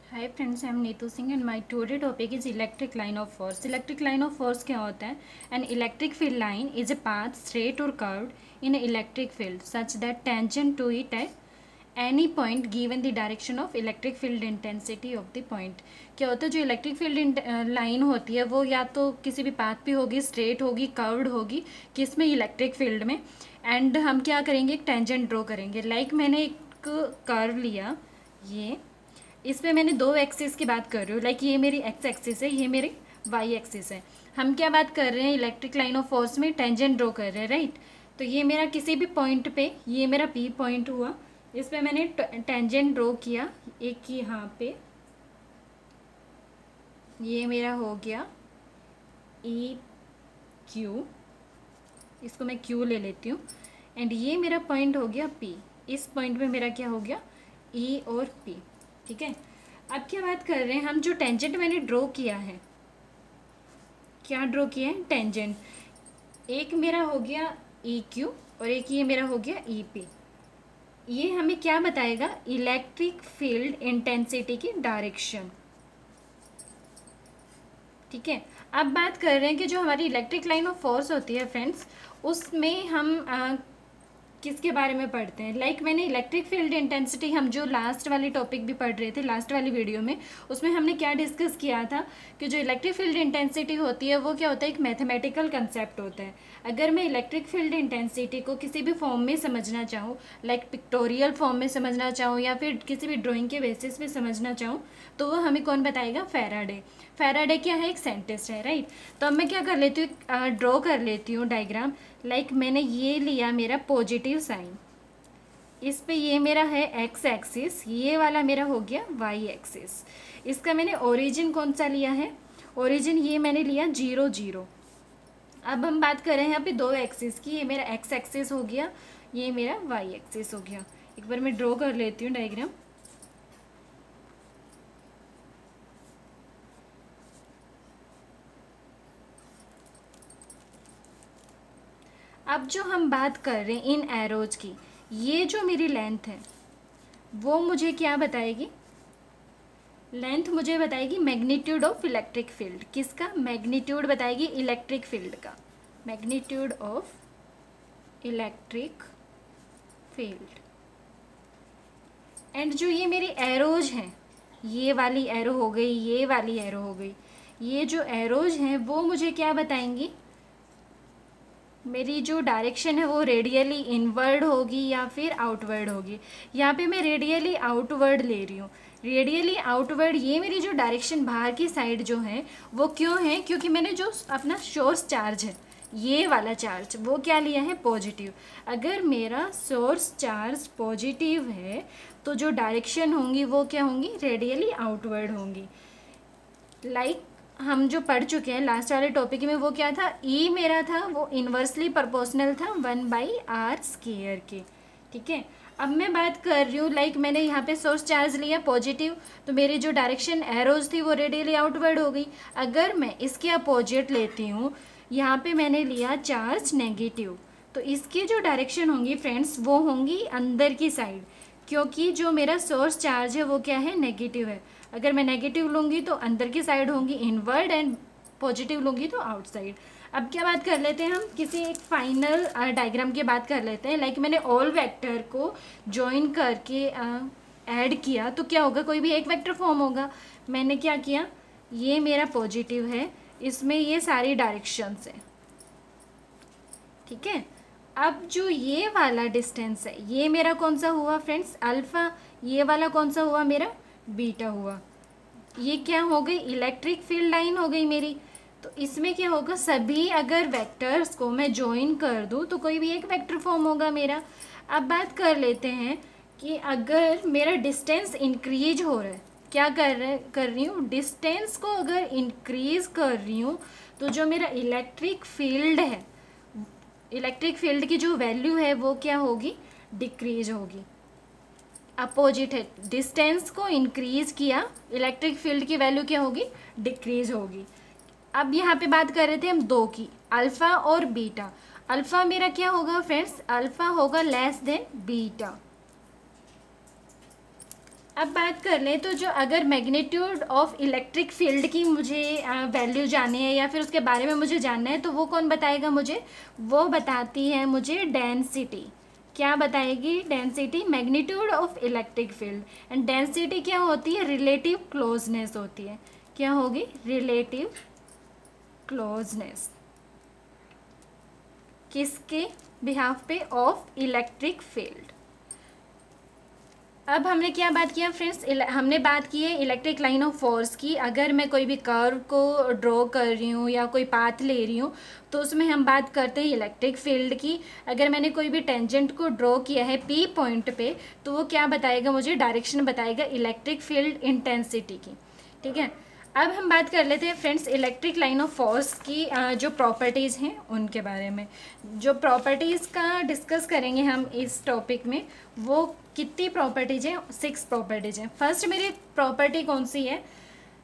Hi friends, I am Neetu Singh and my today topic is electric line of force. Electric line of force क्या होता है? An electric field line is a path straight or curved in electric field such that tangent to it at any point given the direction of electric field intensity of the point. क्या होता है, जो electric field line होती है वो या तो किसी भी पाथ पे होगी, स्ट्रेट होगी, कर्व्ड होगी, किस में, इलेक्ट्रिक फील्ड में। एंड हम क्या करेंगे, एक टेंजेंट ड्रॉ करेंगे। मैंने एक कर्व लिया, ये इसमें मैंने दो एक्सिस की बात कर रही हूँ। ये मेरी एक्स एक्सिस है, ये मेरी वाई एक्सिस है। हम क्या बात कर रहे हैं, इलेक्ट्रिक लाइन ऑफ फोर्स में टेंजेंट ड्रॉ कर रहे हैं, राइट। तो ये मेरा किसी भी पॉइंट पे, ये मेरा पी पॉइंट हुआ, इस पे मैंने टेंजेंट ड्रॉ किया एक यहाँ पे। ये मेरा हो गया ई क्यू, इसको मैं क्यू ले लेती हूँ। एंड ये मेरा पॉइंट हो गया पी। इस पॉइंट पे मेरा क्या हो गया, ई और पी। ठीक है, अब क्या बात कर रहे हैं हम, जो टेंजेंट मैंने ड्रॉ किया है, क्या ड्रॉ किया है, टेंजेंट। एक मेरा हो गया ई क्यू और एक ये मेरा हो गया ई पी। ये हमें क्या बताएगा, इलेक्ट्रिक फील्ड इंटेंसिटी की डायरेक्शन। ठीक है, अब बात कर रहे हैं कि जो हमारी इलेक्ट्रिक लाइन ऑफ फोर्स होती है फ्रेंड्स, उसमें हम किसके बारे में पढ़ते हैं। मैंने इलेक्ट्रिक फील्ड इंटेंसिटी, हम जो लास्ट वाली टॉपिक भी पढ़ रहे थे लास्ट वाली वीडियो में, उसमें हमने क्या डिस्कस किया था कि जो इलेक्ट्रिक फील्ड इंटेंसिटी होती है वो क्या होता है, एक मैथमेटिकल कंसेप्ट होता है। अगर मैं इलेक्ट्रिक फील्ड इंटेंसिटी को किसी भी फॉर्म में समझना चाहूँ, पिक्टोरियल फॉर्म में समझना चाहूँ या फिर किसी भी ड्राइंग के बेसिस पे समझना चाहूँ, तो वो हमें कौन बताएगा, फैराडे। फैराडे क्या है, एक साइंटिस्ट है, राइट। तो अब मैं क्या कर लेती हूँ, ड्रॉ कर लेती हूँ डायग्राम। मैंने ये लिया मेरा पॉजिटिव साइन, इस पे ये मेरा है एक्स एक्सिस, ये वाला मेरा हो गया वाई एक्सिस। इसका मैंने ओरिजिन कौन सा लिया है, ओरिजिन ये मैंने लिया 0 0। अब हम बात कर रहे हैं यहाँ पे दो एक्सिस की, ये मेरा एक्स एक्सिस हो गया, ये मेरा वाई एक्सिस हो गया। एक बार मैं ड्रॉ कर लेती हूँ डायग्राम। अब जो हम बात कर रहे हैं इन एरोज की, ये जो मेरी लेंथ है वो मुझे क्या बताएगी, लेंथ मुझे बताएगी मैग्नीट्यूड ऑफ इलेक्ट्रिक फील्ड। किसका, मैग्नीट्यूड बताएगी इलेक्ट्रिक फील्ड का, magnitude of electric field. And जो ये मेरी एरोज हैं, ये वाली एरो हो गई, ये वाली एरो हो गई, ये जो एरोज हैं वो मुझे क्या बताएंगी, मेरी जो डायरेक्शन है वो रेडियली इनवर्ड होगी या फिर आउटवर्ड होगी। यहाँ पे मैं रेडियली आउटवर्ड ले रही हूँ। रेडियली आउटवर्ड, ये मेरी जो डायरेक्शन बाहर की साइड जो है वो क्यों है, क्योंकि मैंने जो अपना सोर्स चार्ज है, ये वाला चार्ज, वो क्या लिया है, पॉजिटिव। अगर मेरा सोर्स चार्ज पॉजिटिव है तो जो डायरेक्शन होंगी वो क्या होंगी, रेडियली आउटवर्ड होंगी। हम जो पढ़ चुके हैं लास्ट वाले टॉपिक में, वो क्या था, ई मेरा था वो इन्वर्सली प्रोपोर्शनल था 1/r² के। ठीक है, अब मैं बात कर रही हूँ, मैंने यहाँ पे सोर्स चार्ज लिया पॉजिटिव, तो मेरी जो डायरेक्शन एरोज थी वो रेडियली आउटवर्ड हो गई। अगर मैं इसके अपोजिट लेती हूँ, यहाँ पे मैंने लिया चार्ज नेगेटिव, तो इसकी जो डायरेक्शन होंगी फ्रेंड्स वो होंगी अंदर की साइड, क्योंकि जो मेरा सोर्स चार्ज है वो क्या है, नेगेटिव है। अगर मैं नेगेटिव लूँगी तो अंदर की साइड होंगी इनवर्ड, एंड पॉजिटिव लूँगी तो आउटसाइड। अब क्या बात कर लेते हैं, हम किसी एक फाइनल डायग्राम की बात कर लेते हैं। मैंने ऑल वेक्टर को ज्वाइन करके ऐड किया तो क्या होगा, कोई भी एक वेक्टर फॉर्म होगा। मैंने क्या किया, ये मेरा पॉजिटिव है, इसमें ये सारी डायरेक्शंस है। ठीक है, अब जो ये वाला डिस्टेंस है ये मेरा कौन सा हुआ फ्रेंड्स, अल्फ़ा। ये वाला कौन सा हुआ, मेरा बीटा हुआ। ये क्या हो गई, इलेक्ट्रिक फील्ड लाइन हो गई मेरी। तो इसमें क्या होगा, सभी अगर वेक्टर्स को मैं ज्वाइन कर दूँ तो कोई भी एक वेक्टर फॉर्म होगा मेरा। अब बात कर लेते हैं कि अगर मेरा डिस्टेंस इंक्रीज हो रहा है, क्या कर रही हूँ, डिस्टेंस को अगर इंक्रीज कर रही हूँ तो जो मेरा इलेक्ट्रिक फील्ड है, इलेक्ट्रिक फील्ड की जो वैल्यू है वो क्या होगी, डिक्रीज होगी। अपोजिट है, डिस्टेंस को इंक्रीज किया, इलेक्ट्रिक फील्ड की वैल्यू क्या होगी, डिक्रीज होगी। अब यहाँ पे बात कर रहे थे हम दो की, अल्फ़ा और बीटा। अल्फ़ा मेरा क्या होगा फ्रेंड्स, अल्फ़ा होगा लेस देन बीटा। अब बात कर लें तो जो अगर मैग्नीट्यूड ऑफ इलेक्ट्रिक फील्ड की मुझे वैल्यू जाननी है या फिर उसके बारे में मुझे जानना है तो वो कौन बताएगा मुझे, वो बताती है मुझे डेंसिटी। क्या बताएगी? Density, magnitude of electric field. And density क्या होती है? रिलेटिव क्लोजनेस होती है। क्या होगी? Relative closeness. किसके बिहाफ पे? Of electric field. अब हमने क्या बात किया फ्रेंड्स? हमने बात की है इलेक्ट्रिक लाइन ऑफ फोर्स की। अगर मैं कोई भी कर्व को ड्रॉ कर रही हूँ या कोई पाथ ले रही हूँ तो उसमें हम बात करते हैं इलेक्ट्रिक फील्ड की। अगर मैंने कोई भी टेंजेंट को ड्रॉ किया है पी पॉइंट पे तो वो क्या बताएगा मुझे? डायरेक्शन बताएगा इलेक्ट्रिक फील्ड इंटेंसिटी की। ठीक है, अब हम बात कर लेते हैं friends electric line of force की जो प्रॉपर्टीज़ हैं उनके बारे में। जो प्रॉपर्टीज़ का डिस्कस करेंगे हम इस टॉपिक में, वो कितनी प्रॉपर्टीज़ हैं? 6 प्रॉपर्टीज़ हैं। फर्स्ट मेरी प्रॉपर्टी कौन सी है?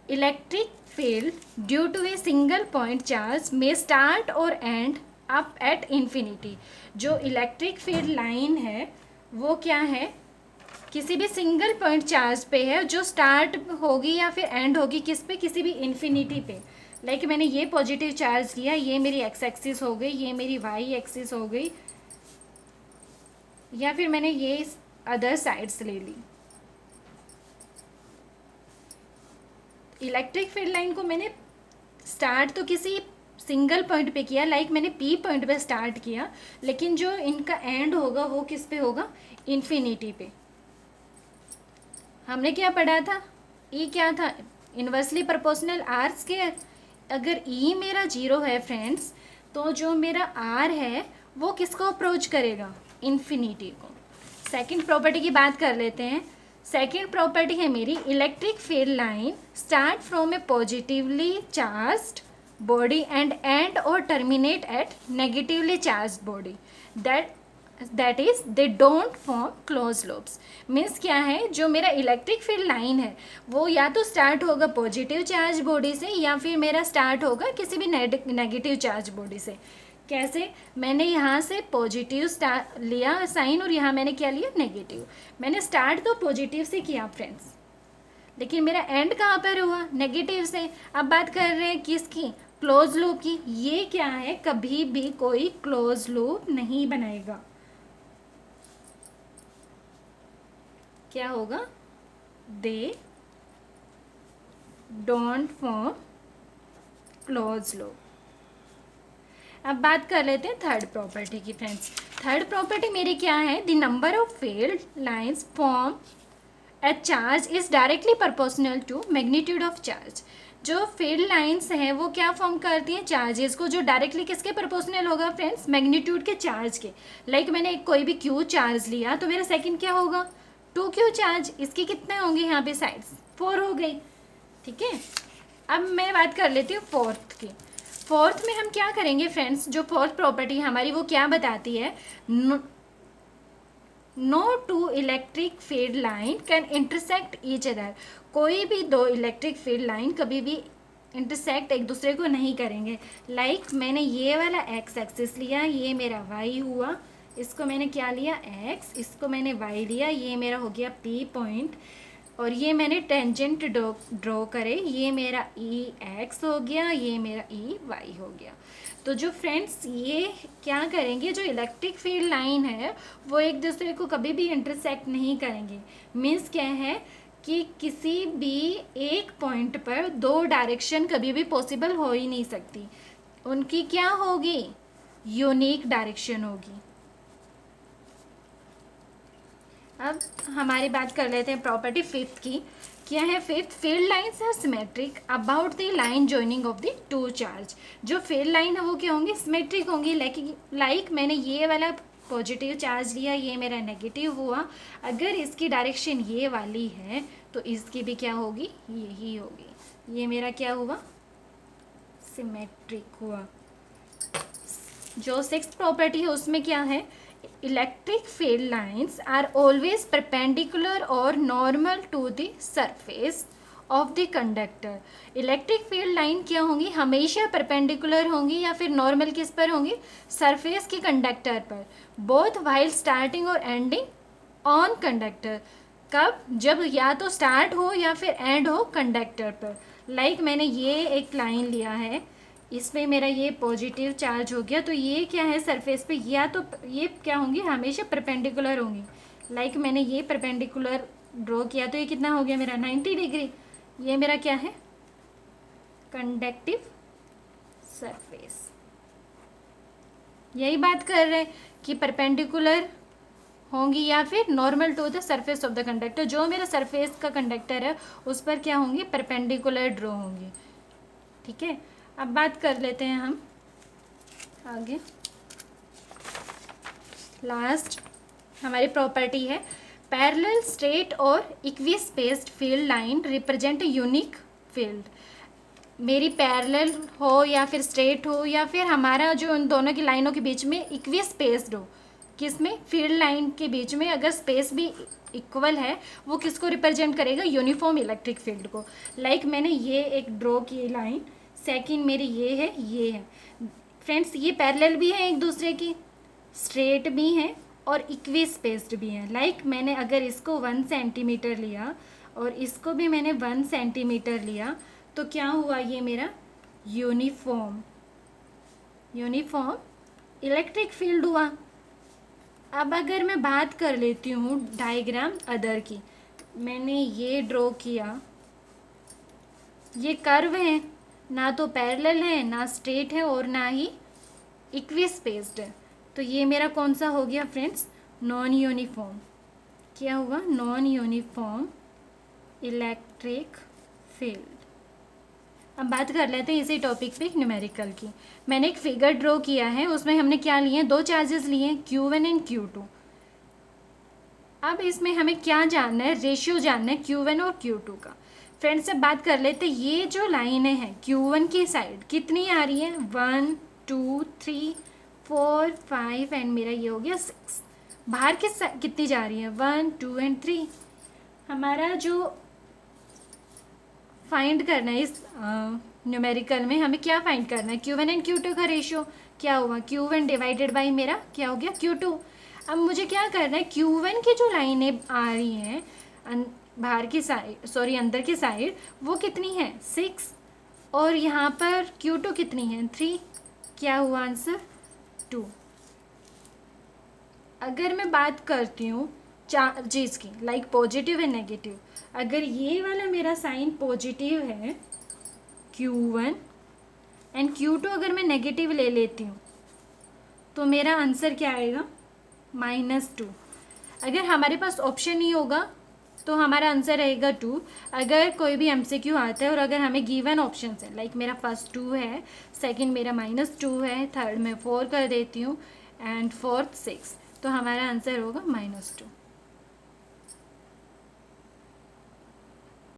Electric field due to a single point charge में स्टार्ट और एंड अप एट इन्फिनिटी। जो इलेक्ट्रिक फील्ड लाइन है वो क्या है? किसी भी सिंगल पॉइंट चार्ज पे है जो स्टार्ट होगी या फिर एंड होगी किस पे? किसी भी इन्फिनिटी पे। लाइक मैंने ये पॉजिटिव चार्ज लिया, ये मेरी एक्स एक्सिस हो गई, ये मेरी वाई एक्सिस हो गई, या फिर मैंने ये अदर साइड्स ले ली। इलेक्ट्रिक फील्ड लाइन को मैंने स्टार्ट तो किसी सिंगल पॉइंट पे किया, लाइक मैंने पी पॉइंट पे स्टार्ट किया, लेकिन जो इनका एंड होगा वो किस पे होगा? इन्फिनिटी पे। हमने क्या पढ़ा था? ई क्या था? Inversely proportional r square. अगर ई मेरा 0 है फ्रेंड्स तो जो मेरा आर है वो किसको अप्रोच करेगा? इन्फिनिटी को। सेकंड प्रॉपर्टी की बात कर लेते हैं। सेकंड प्रॉपर्टी है मेरी electric field line start from a positively charged body and और terminate at negatively charged body. That is they don't form close loops. Means क्या है? जो मेरा इलेक्ट्रिक फील्ड लाइन है वो या तो स्टार्ट होगा पॉजिटिव चार्ज बॉडी से या फिर मेरा स्टार्ट होगा किसी भी नेगेटिव चार्ज बॉडी से। कैसे? मैंने यहाँ से पॉजिटिव लिया साइन और यहाँ मैंने क्या लिया? नेगेटिव। मैंने स्टार्ट तो पॉजिटिव से किया फ्रेंड्स, लेकिन मेरा एंड कहाँ पर हुआ? नेगेटिव से। अब बात कर रहे हैं किसकी? क्लोज लूप की। ये क्या है? कभी भी कोई क्लोज लूप नहीं बनाएगा। क्या होगा? They don't form close loop. अब बात कर लेते हैं थर्ड प्रॉपर्टी की फ्रेंड्स। थर्ड प्रॉपर्टी मेरी क्या है? The number of field lines form a charge is directly proportional to magnitude of charge. जो फील्ड लाइंस हैं वो क्या फॉर्म करती हैं? चार्जेस को, जो डायरेक्टली किसके प्रोपोर्शनल होगा फ्रेंड्स? मैग्नीट्यूड के चार्ज के। लाइक मैंने कोई भी क्यू चार्ज लिया तो मेरा सेकंड क्या होगा? 2q charge. इसके कितने होंगे यहाँ पे साइड्स? 4 हो गई। ठीक है, अब मैं बात कर लेती हूँ फोर्थ की। फोर्थ में हम क्या करेंगे फ्रेंड्स? जो फोर्थ प्रॉपर्टी हमारी वो क्या बताती है? No two electric field line can intersect each other. कोई भी दो इलेक्ट्रिक फील्ड लाइन कभी भी इंटरसेक्ट एक दूसरे को नहीं करेंगे। लाइक मैंने ये वाला एक्स एक्सिस लिया, ये मेरा वाई हुआ, इसको मैंने क्या लिया? एक्स, इसको मैंने वाई लिया, ये मेरा हो गया पी पॉइंट, और ये मैंने टेंजेंट ड्रॉ करे, ये मेरा ई एक्स हो गया, ये मेरा ई वाई हो गया। तो जो फ्रेंड्स ये क्या करेंगे? जो इलेक्ट्रिक फील्ड लाइन है वो एक दूसरे को कभी भी इंटरसेक्ट नहीं करेंगे। मीन्स क्या है कि किसी भी एक पॉइंट पर दो डायरेक्शन कभी भी पॉसिबल हो ही नहीं सकती। उनकी क्या होगी? यूनिक डायरेक्शन होगी। अब हमारी बात कर लेते हैं प्रॉपर्टी फिफ्थ की। क्या है fifth? Field lines are symmetric about the line joining of the two charge. जो फील्ड लाइन है वो क्या होंगी? सिमेट्रिक होंगी। लाइक मैंने ये वाला पॉजिटिव चार्ज लिया, ये मेरा नेगेटिव हुआ, अगर इसकी डायरेक्शन ये वाली है तो इसकी भी क्या होगी? यही होगी। ये मेरा क्या हुआ? सिमेट्रिक हुआ। जो सिक्स्थ प्रॉपर्टी है उसमें क्या है? Electric field lines are always perpendicular or normal to the surface of the conductor. Electric field line क्या होंगी? हमेशा परपेंडिकुलर होंगी या फिर नॉर्मल किस पर होंगी? सरफेस के कंडक्टर पर। बोथ वाइल स्टार्टिंग और एंडिंग ऑन कंडक्टर। कब? जब या तो स्टार्ट हो या फिर एंड हो कंडक्टर पर। लाइक मैंने ये एक लाइन लिया है, इसमें मेरा ये पॉजिटिव चार्ज हो गया, तो ये क्या है सरफेस पे, या तो ये क्या होंगी, हमेशा परपेंडिकुलर होंगी। लाइक मैंने ये परपेंडिकुलर ड्रॉ किया तो ये कितना हो गया मेरा 90 डिग्री। ये मेरा क्या है, कंडक्टिव सरफेस। यही बात कर रहे हैं कि परपेंडिकुलर होंगी या फिर normal to the surface of the conductor. जो मेरा सरफेस का कंडक्टर है उस पर क्या होंगी, परपेंडिकुलर ड्रॉ होंगी। ठीक है, अब बात कर लेते हैं हम आगे। लास्ट हमारी प्रॉपर्टी है पैरेलल, स्ट्रेट और equi spaced field line represent unique field. मेरी पैरेलल हो या फिर स्ट्रेट हो या फिर हमारा जो उन दोनों की लाइनों के बीच में इक्वी स्पेस्ड हो, किसमें, फील्ड लाइन के बीच में अगर स्पेस भी इक्वल है, वो किसको रिप्रेजेंट करेगा, यूनिफॉर्म इलेक्ट्रिक फील्ड को। लाइक मैंने ये एक ड्रॉ की लाइन, सेकंड मेरी ये है, ये है फ्रेंड्स, ये पैरेलल भी है एक दूसरे की, स्ट्रेट भी है और इक्वी स्पेस्ड भी है। लाइक मैंने अगर इसको 1 सेंटीमीटर लिया और इसको भी मैंने 1 सेंटीमीटर लिया, तो क्या हुआ, ये मेरा यूनिफॉर्म इलेक्ट्रिक फील्ड हुआ। अब अगर मैं बात कर लेती हूँ डायग्राम अदर की, मैंने ये ड्रॉ किया, ये कर्व है, ना तो पैरेलल है, ना स्ट्रेट है और ना ही इक्वी स्पेस्ड है, तो ये मेरा कौन सा हो गया फ्रेंड्स, नॉन यूनिफॉर्म। क्या हुआ, नॉन यूनिफॉर्म इलेक्ट्रिक फील्ड। अब बात कर लेते हैं इसी टॉपिक पे न्यूमेरिकल की। मैंने एक फिगर ड्रॉ किया है, उसमें हमने क्या लिए हैं, 2 चार्जेस लिए हैं, Q1 एंड Q2। अब इसमें हमें क्या जानना है, रेशियो जानना है Q1 और Q2 का। फ्रेंड्स से बात कर लेते हैं, ये जो लाइनें हैं Q1 की साइड कितनी आ रही है, 1 2 3 4 5 एंड मेरा ये हो गया 6। बाहर कितनी जा रही है, 1 2 एंड 3। हमारा जो फाइंड करना है इस न्यूमेरिकल में, हमें क्या फाइंड करना है, Q1 एंड Q2 का रेशियो क्या हुआ, Q1 डिवाइडेड बाई मेरा क्या हो गया, Q2। अब मुझे क्या करना है, Q1 की जो लाइनें आ रही हैं बाहर की साइड, सॉरी अंदर की साइड, वो कितनी है 6, और यहाँ पर Q2 कितनी है 3। क्या हुआ आंसर 2। अगर मैं बात करती हूँ चीज़ की, लाइक पॉजिटिव एंड नेगेटिव, अगर ये वाला मेरा साइन पॉजिटिव है Q1 एंड Q2 अगर मैं नेगेटिव ले लेती हूँ, तो मेरा आंसर क्या आएगा, -2। अगर हमारे पास ऑप्शन नहीं होगा तो हमारा आंसर रहेगा 2। अगर कोई भी MCQ आता है और अगर हमें गिवन ऑप्शन है, लाइक मेरा फर्स्ट 2 है, सेकंड मेरा -2 है, थर्ड मैं 4 कर देती हूँ एंड फोर्थ 6, तो हमारा आंसर होगा -2।